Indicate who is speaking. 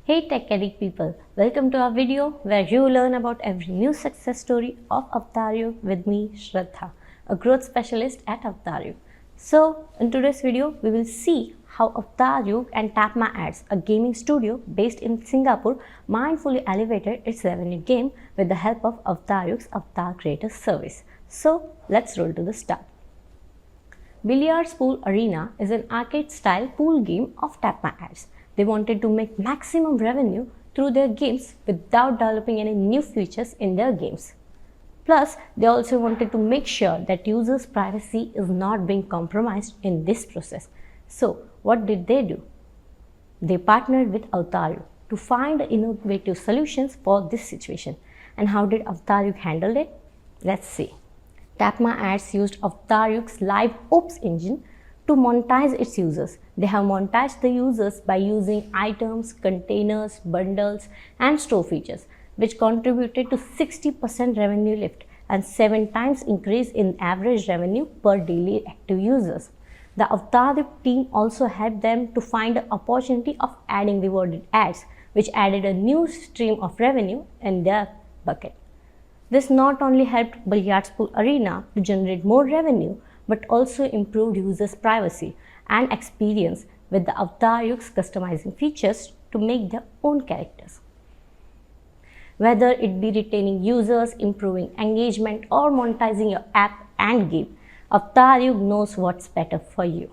Speaker 1: Hey tech addict people, welcome to our video where you learn about every new success story of Avataryug with me, Shraddha, a growth specialist at Avataryug. So, in today's video, we will see how Avataryug and Tapmyads, a gaming studio based in Singapore, mindfully elevated its revenue game with the help of Avataryug's Avatar Creator Service. So, let's roll to the start. Billiards Pool Arena is an arcade-style pool game of Tapmyads. They wanted to make maximum revenue through their games without developing any new features in their games. Plus, they also wanted to make sure that users' privacy is not being compromised in this process. So, what did they do? They partnered with Avataryug to find innovative solutions for this situation. And how did Avataryug handle it? Let's see. Tapmyads used Avataryug's LiveOps Engine to monetize its users. They have monetized the users by using items, containers, bundles, and store features, which contributed to 60% revenue lift and 7 times increase in average revenue per daily active users. The Avataryug team also helped them to find the opportunity of adding rewarded ads, which added a new stream of revenue in their bucket. This not only helped Billiards Pool Arena to generate more revenue, but also improved users' privacy and experience with the Avataryug's customizing features to make their own characters. Whether it be retaining users, improving engagement, or monetizing your app and game, Avataryug knows what's better for you.